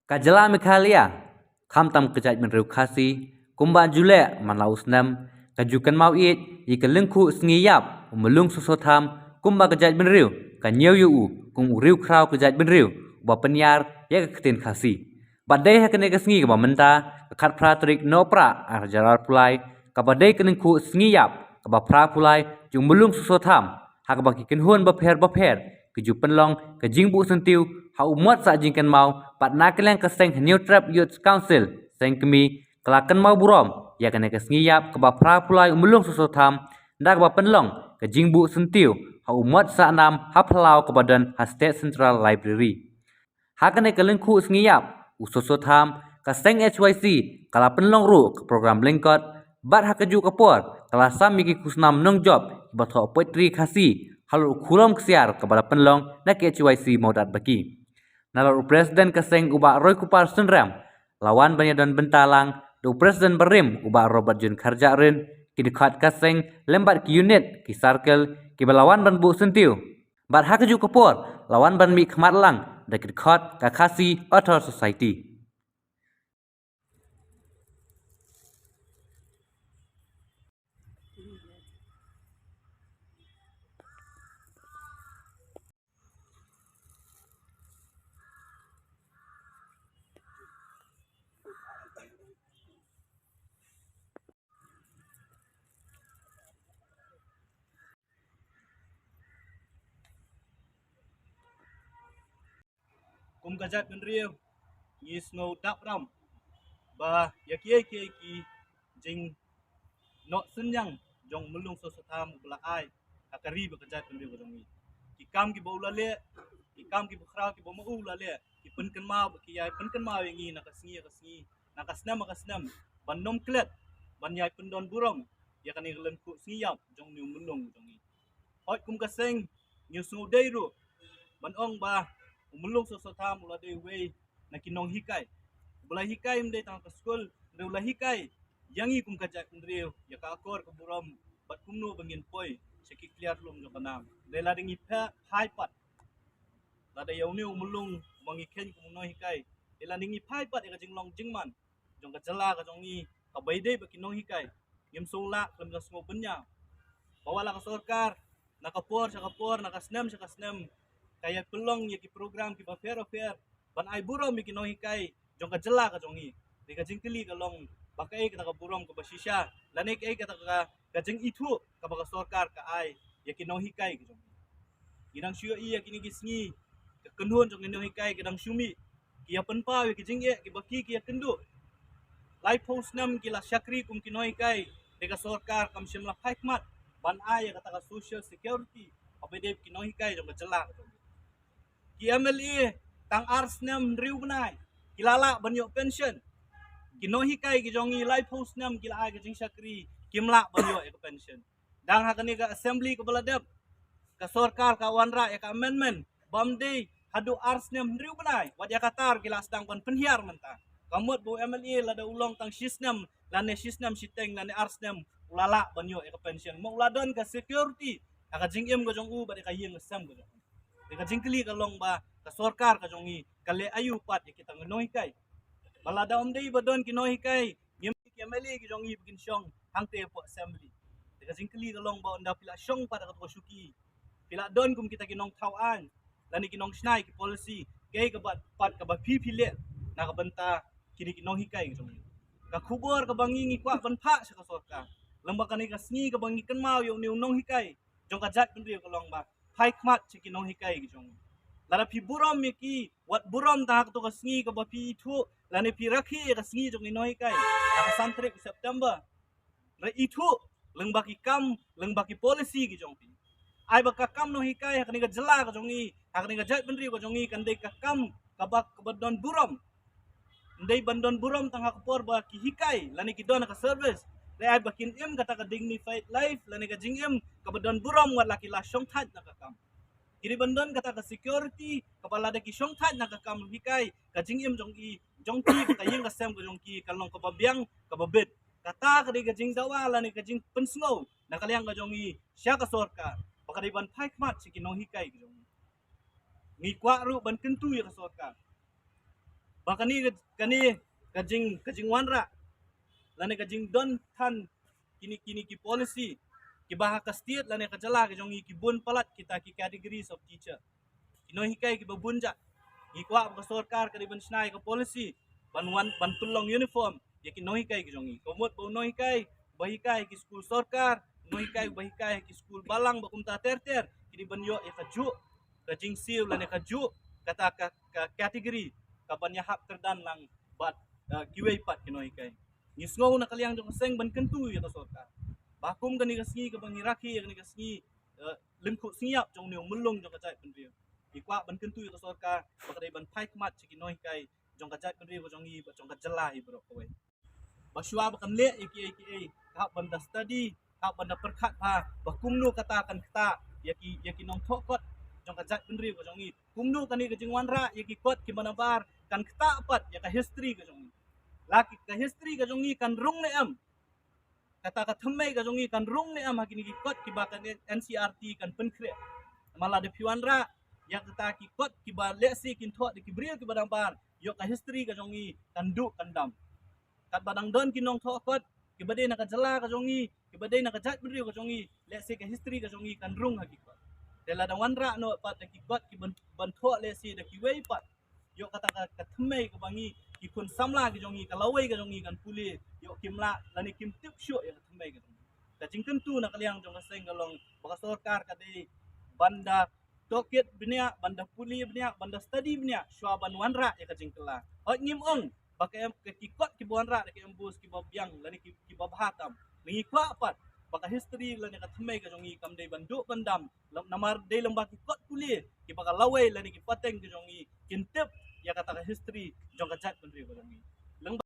Kajala Mikhalia, Kamtam Kajat Menru Khasi, Kumban Jule Manlaus Nam, Kajukan Mau It, Ikalungku Sniyap, Umelung Susotam, Kumba Kajat Menru, Kanyau Yu, Kum Uriu Krau Kajat Menru, Bapanyar, Yakatin Khasi. Badai Hakane Sngi Kabamenta, Kat Pratrik No Pra, Arjarar Pulai, Kabadai Kaninku Sniyap, Kabapra Pulai, Jumulung Susotam, Hakabaki Kenhuan Baper, Kejupan Long, Kajingbu Sentiu, Hau muat sa jingkan mau pat nakelang keseng New Trap Youth Council seng kemi kelakan mau burom ya kena kesngiyap ke bapra pulai umulung susotam ndak ba penlong ke jingbu sentiu hau muat sa nam haplau ke badan State Central Library hakane kelengku sngiyap ususotam keseng HYC kala penlong ru ke program lengkot bat hakeju kapor kala samiki kusnam nong job bathok poetry khasi halu khulom kesiar kepada penlong nak HYC modat baki Nalor Presiden Keseng ubah Roy Kupar Sunram, lawan Banyadan Bentalang, do Presiden Berim ubah Robert Jun Karjarin, kidekat Keseng lembat ki unit ki circle ki balawan ban Bu Sentiu. Bat hakaju kapor lawan ban mi Kmatlang da kidekat Kakasi Author Society. Kum Kajat Menriu, is no tap ram, ba yakie ki jing no senyang jong mulung sosotam bela ai akari ba Kajat Menriu jong ki kam ki bola le ki kam ki bukhra ki bomu ula le ki penken ma ki yai penken ma yengi nakasngi nakasnam ban nom klet ban yai pendon burong ya kan ilen ku siyap jong ni mulung jong ni hot kum kaseng ni su deiru ban ong ba umulong sosotam ula de we na kinong hikai bula hikai mde tang ka skul de ula hikai yangi kum Kajat Menriu ya ka akor ke buram bat kumnu bangin poi seki clear lum jo kanam de la dingi pa hai pat la de yauni umulung mangi ken kum no hikai de la dingi pai pat ya jinglong jingman jong ka jala ka jong ni ka baide ba kinong hikai yem sola kem ka smo benya bawala ka sorkar nakapor nakasnem kaya pelong ya ki program ki ba fair ban ai burom mi kinong hikai jong ka jala ka jong ni de ka jingkeli ka long bakai kita ka burom ka basisha lanek ai kata ka jing itu ka ba sorkar ka ai ya kinong hikai ka jong gidang syua iya kini gisngi ka kenhun jong kinong hikai gidang syumi ki ya penpa ki jing ki baki ki ya kendu lai post nam ki la syakri kum kinong hikai de ka sorkar kam shimla hikmat ban ai ya kata ka social security abede kinong hikai jong ka jala ka jong ki MLA tang ars nam riu benai kilala banyo pension kinong hikai ki jongi live post nam kila ai jing syakri kimla banyo e pension dang hakani ka assembly ka baladep ka sorkar ka wanra ya ka amendment bamde hadu ars nam riu benai wat ya katar kila sedang ban penhiar menta kamut bu MLA lada ulong tang sisnam lane sisnam siteng lane ars nam ulala banyo e pension mo uladon ka security aka jing em ka jong u ba ka yeng sam ka jong ka jingkeli ka long ba ka sorkar ka jongi kale ayu pat ya kita ngonoi kai balada omdei badon kinoi kai yem ki MLA ki jongi bikin syong hangte po assembly ka jingkeli ka long ba onda pila syong pada ka syuki pila don kum kita kinong tawan lani kinong snai ki policy kay ka bat pat ka ba pipile na ka banta kini kinong hikai ka jongi ka kubor ka bangi ngi kwa ban pha sa ka sorkar lamba kani ka sngi ka bangi kan mau yung nong hikai jong Kajat Menriu ka long ba haikmat ciki nong hikai gijong lara pi buram miki wat buram tak to kasngi ka bapi itu lane pi rakhi kasngi jong nong hikai ka santrik September ra itu lengbaki kam lengbaki policy gijong pi ai ba kam nong hikai hakni ka jela ka jongi hakni ka Kajat Menriu ka jongi kan dei ka kam ka bak badon buram ndei bandon buram tang hakpor ba ki hikai lane ki don ka service ai bakin im kata ka dignified life lane ka jingim ka badon buram wat laki la syong that na kam kiri bandon kata ka security kapala da ki syong that na kam hikai ka jingim jong ki ka yeng ka sem ka jong ki kalong ka babyang ka babet kata ka di ka jing dawa lane ka jing pensngo na kalyang ka jong i sya ka sorka baka di ban paikmat si kinong hikai ka jong ni kwa ru ban kentu ya ka sorka kani kajing wanra lane kajing don tan kini ki policy ki baha ka state lane ka jala ka jongi ki bun palat kita ki categories of teacher kino hikai ki babunja ki kwa ka sarkar ka riban snai ka policy ban tulong uniform ya ki no hikai ki jongi komot bo no hikai bahikai ki school sarkar no hikai bahikai ki school balang ba kumta ter kini ban yo ya ka ju kajing siu lane ka ju kata ka category ka ban ya hak terdan lang bat kiwei pat kino hikai ngisngau na kaliang jong seng ban kentu ya ka sarkar bakum kan ni kasngi ka bang iraki kan ni kasngi lengkuk siap jong ni mulung jong kajai penriu ikwa ban kentu ya ka sarkar bakadai ban pai kmat chiki noi kai jong kajai penriu jong i jong kajalai bro kowe basua bakan le iki ka ban da study ka ban da perkhat pa bakum nu katakan kata yaki nong thokot jong kajai penriu jong i kumnu kan ni kajing wanra yaki kot ki manabar kan kata pat ya ka history ka jong i laki ka history ka jong i kan rung ne am kata ka themmai ka jongi kan rung ne am hakini ki kot ki ba kan NCRT kan penkre mala de piwanra yang kata ki kot ki ba lesi kin thot ki bril ki badang bar yo ka history ka jongi kan du kan dam kat badang don ki nong tho kot ki bade na ka jala ka jongi ki bade na ka jat bril ka jongi lesi ka history ka jongi kan rung hakikot de la dang wanra no pat ki kot ki ban tho lesi de ki wei pat yo kata ka themmai ka bangi ki kun samla ki jongi ka lawai ka jongi kan puli yo kimla lani kim tip syo ya thambay ka jongi ka jingkan tu na kaliang jong kaseng kalong baka sarkar ka de banda toket bnia banda puli bnia banda study bnia shwa ban wanra ya ka jingkala hot ngim ong baka em ki kot ki wanra ke embus ki babyang lani ki babhatam ngi kwa pat baka history lani ka thambay ka jongi kam de bandu bandam namar de lembak ki kot puli ki baka lawai lani ki pateng ka jongi kintip ya kata history jong kajat penri ko jongi